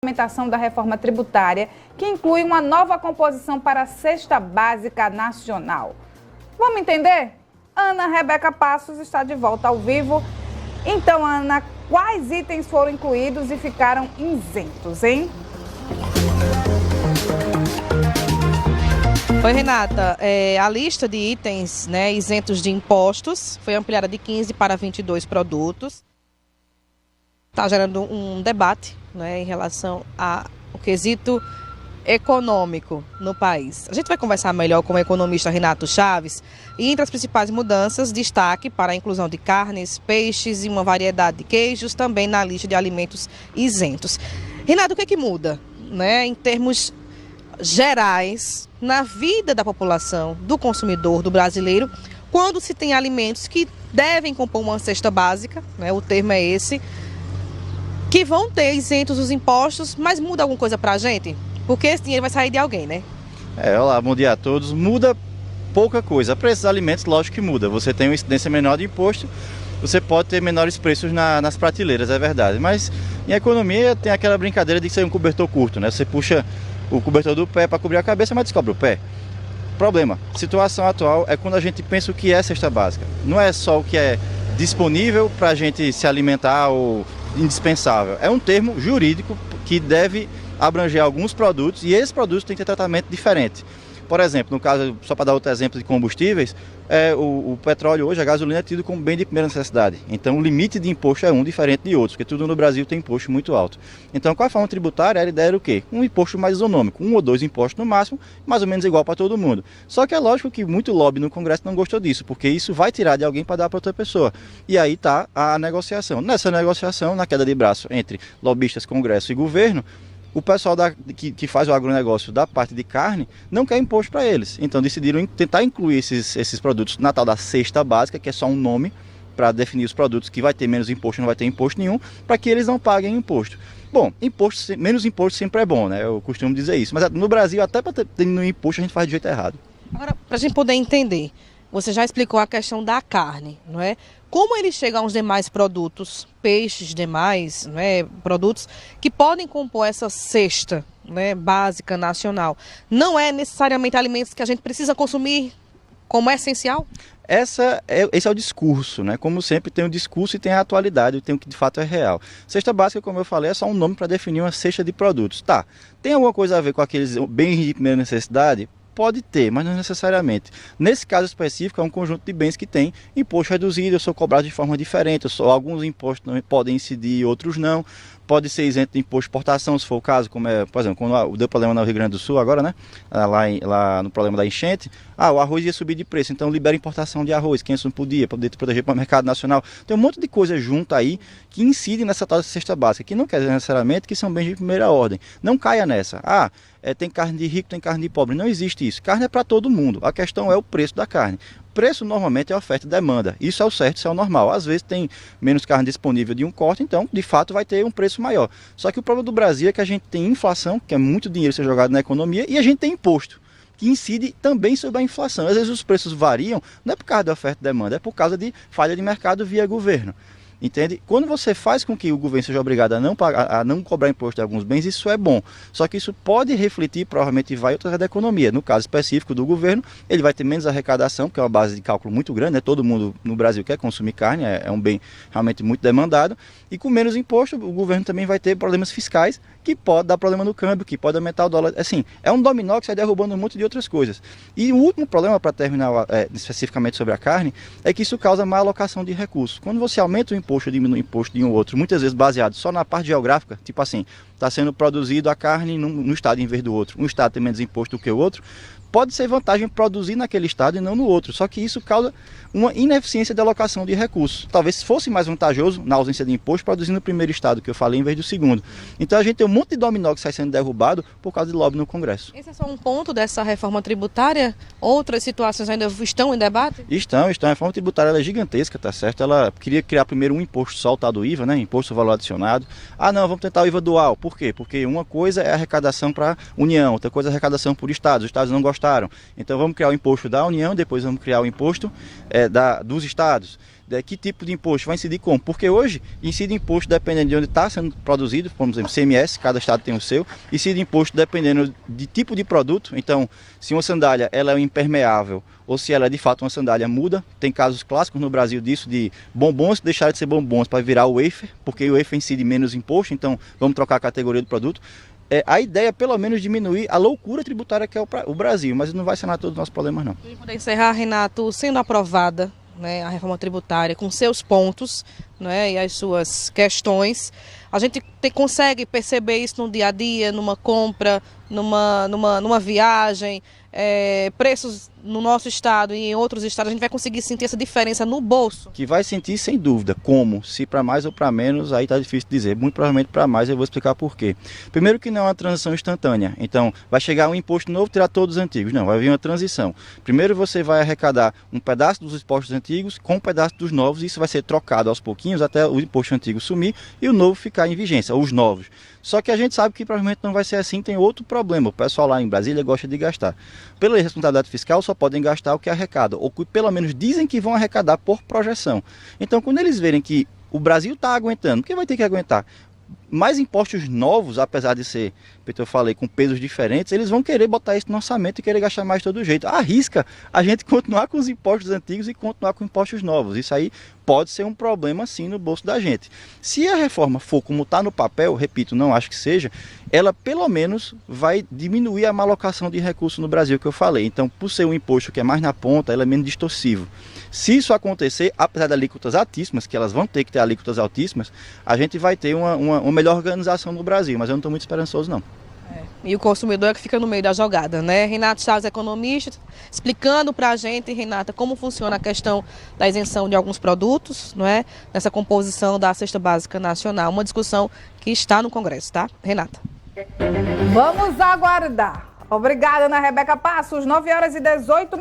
Implementação da reforma tributária, que inclui uma nova composição para a cesta básica nacional. Vamos entender? Ana Rebeca Passos está de volta ao vivo. Então, Ana, quais itens foram incluídos e ficaram isentos, hein? Oi, Renata. A lista de itens, isentos de impostos foi ampliada de 15 para 22 produtos. Está gerando um debate, em relação ao quesito econômico no país. A gente vai conversar melhor com o economista Renato Chaves e, entre as principais mudanças, destaque para a inclusão de carnes, peixes e uma variedade de queijos também na lista de alimentos isentos. Renato, o que é que muda, em termos gerais, na vida da população, do consumidor, do brasileiro, quando se tem alimentos que devem compor uma cesta básica, o termo é esse, que vão ter isentos os impostos, mas muda alguma coisa para a gente? Porque esse dinheiro vai sair de alguém, né? Olá, bom dia a todos. Muda pouca coisa. Para esses alimentos, lógico que muda. Você tem uma incidência menor de imposto, você pode ter menores preços nas prateleiras, é verdade. Mas em economia tem aquela brincadeira de ser um cobertor curto, né? Você puxa o cobertor do pé para cobrir a cabeça, mas descobre o pé. Problema. Situação atual é quando a gente pensa o que é cesta básica. Não é só o que é disponível para a gente se alimentar ou indispensável. É um termo jurídico que deve abranger alguns produtos e esses produtos têm que ter tratamento diferente. Por exemplo, no caso, só para dar outro exemplo de combustíveis, o petróleo hoje, a gasolina é tido como bem de primeira necessidade. Então o limite de imposto é um diferente de outros, porque tudo no Brasil tem imposto muito alto. Então com a reforma tributária a ideia era o quê? Um imposto mais isonômico, um ou dois impostos no máximo, mais ou menos igual para todo mundo. Só que é lógico que muito lobby no Congresso não gostou disso, porque isso vai tirar de alguém para dar para outra pessoa. E aí está a negociação. Nessa negociação, na queda de braço entre lobistas, Congresso e governo, o pessoal que faz o agronegócio da parte de carne não quer imposto para eles. Então decidiram tentar incluir esses produtos na tal da cesta básica, que é só um nome para definir os produtos que vai ter menos imposto, não vai ter imposto nenhum, para que eles não paguem imposto. Bom, menos imposto sempre é bom, né? Eu costumo dizer isso. Mas no Brasil, até para ter no imposto, a gente faz de jeito errado. Agora, para a gente poder entender, você já explicou a questão da carne, não é? Como ele chega aos demais produtos, peixes, demais, produtos que podem compor essa cesta, básica nacional, não é necessariamente alimentos que a gente precisa consumir como essencial? Esse é o discurso, né? Como sempre tem o discurso e tem a atualidade, tem o que de fato é real. Cesta básica, como eu falei, é só um nome para definir uma cesta de produtos. Tá, tem alguma coisa a ver com aqueles bens de primeira necessidade? Pode ter, mas não necessariamente. Nesse caso específico, é um conjunto de bens que tem imposto reduzido, eu sou cobrado de forma diferente, alguns impostos podem incidir e outros não. Pode ser isento de imposto de exportação, se for o caso, como por exemplo, quando deu problema no Rio Grande do Sul agora, lá no problema da enchente, o arroz ia subir de preço, então libera importação de arroz, quem isso não podia, para poder proteger para o mercado nacional. Tem um monte de coisa junto aí que incide nessa tal cesta básica, que não quer dizer necessariamente que são bens de primeira ordem. Não caia nessa. Tem carne de rico, tem carne de pobre. Não existe isso. Carne é para todo mundo. A questão é o preço da carne. Preço normalmente é oferta e demanda. Isso é o certo, isso é o normal. Às vezes tem menos carne disponível de um corte, então de fato vai ter um preço maior. Só que o problema do Brasil é que a gente tem inflação, que é muito dinheiro ser jogado na economia, e a gente tem imposto, que incide também sobre a inflação. Às vezes os preços variam, não é por causa da oferta e demanda, é por causa de falha de mercado via governo. Entende? Quando você faz com que o governo seja obrigado a não cobrar imposto de alguns bens, isso é bom. Só que isso pode refletir, provavelmente vai outra da economia. No caso específico do governo, ele vai ter menos arrecadação, porque é uma base de cálculo muito grande, né? Todo mundo no Brasil quer consumir carne, é um bem realmente muito demandado. E com menos imposto, o governo também vai ter problemas fiscais, que pode dar problema no câmbio, que pode aumentar o dólar. Assim, é um dominó que sai derrubando um monte de outras coisas. E o último problema, para terminar especificamente sobre a carne, é que isso causa má alocação de recursos. Quando você aumenta o imposto, diminui o imposto de um outro, muitas vezes baseado só na parte geográfica, tipo assim, está sendo produzido a carne no estado em vez do outro, um estado tem menos imposto do que o outro, pode ser vantagem produzir naquele estado e não no outro, só que isso causa uma ineficiência de alocação de recursos. Talvez fosse mais vantajoso, na ausência de imposto, produzir no primeiro estado, que eu falei, em vez do segundo. Então a gente tem um monte de dominó que sai sendo derrubado por causa de lobby no Congresso. Esse é só um ponto dessa reforma tributária? Outras situações ainda estão em debate? Estão. A reforma tributária é gigantesca, tá certo? Ela queria criar primeiro um imposto só, o tal do IVA, Imposto Valor Adicionado. Não, vamos tentar o IVA dual. Por quê? Porque uma coisa é arrecadação para a União, outra coisa é arrecadação por estados. Os estados não gostaram. Então vamos criar o imposto da União, depois vamos criar o imposto dos estados. que tipo de imposto vai incidir como? Porque hoje incide imposto dependendo de onde está sendo produzido, por exemplo, CMS, cada estado tem o seu, incide imposto dependendo de tipo de produto. Então, se uma sandália ela é impermeável ou se ela é de fato uma sandália muda, tem casos clássicos no Brasil disso, de bombons que deixaram de ser bombons para virar wafer, porque o wafer incide menos imposto, então vamos trocar a categoria do produto. A ideia é pelo menos diminuir a loucura tributária que é o Brasil, mas não vai sanar todos os nossos problemas não. E para encerrar, Renato, sendo aprovada, né, a reforma tributária com seus pontos, né, e as suas questões, a gente consegue perceber isso no dia a dia, numa compra, numa viagem, preços no nosso estado e em outros estados, a gente vai conseguir sentir essa diferença no bolso? Que vai sentir sem dúvida. Como? Se para mais ou para menos, aí está difícil dizer. Muito provavelmente para mais, eu vou explicar por quê. Primeiro que não é uma transição instantânea. Então, vai chegar um imposto novo, tirar todos os antigos. Não, vai vir uma transição. Primeiro você vai arrecadar um pedaço dos impostos antigos com um pedaço dos novos, e isso vai ser trocado aos pouquinhos até o imposto antigo sumir e o novo ficar em vigência, os novos. Só que a gente sabe que provavelmente não vai ser assim, tem outro problema. O pessoal lá em Brasília gosta de gastar. Pela responsabilidade fiscal, só podem gastar o que arrecada, ou que pelo menos dizem que vão arrecadar por projeção. Então, quando eles verem que o Brasil está aguentando, porque vai ter que aguentar mais impostos novos, apesar de ser, como eu falei, com pesos diferentes, eles vão querer botar isso no orçamento e querer gastar mais de todo jeito. Arrisca a gente continuar com os impostos antigos e continuar com impostos novos. Isso aí pode ser um problema, sim, no bolso da gente. Se a reforma for como está no papel, repito, não acho que seja, ela pelo menos vai diminuir a malocação de recursos no Brasil, que eu falei. Então, por ser um imposto que é mais na ponta, ela é menos distorsivo. Se isso acontecer, apesar de alíquotas altíssimas, que elas vão ter que ter alíquotas altíssimas, a gente vai ter uma melhor organização no Brasil, mas eu não estou muito esperançoso, não. E o consumidor é que fica no meio da jogada, né? Renato Chaves, economista, explicando para a gente, Renata, como funciona a questão da isenção de alguns produtos, não é? Nessa composição da Cesta Básica Nacional, uma discussão que está no Congresso, tá? Renata. Vamos aguardar. Obrigada, Ana Rebeca Passos, 9h18.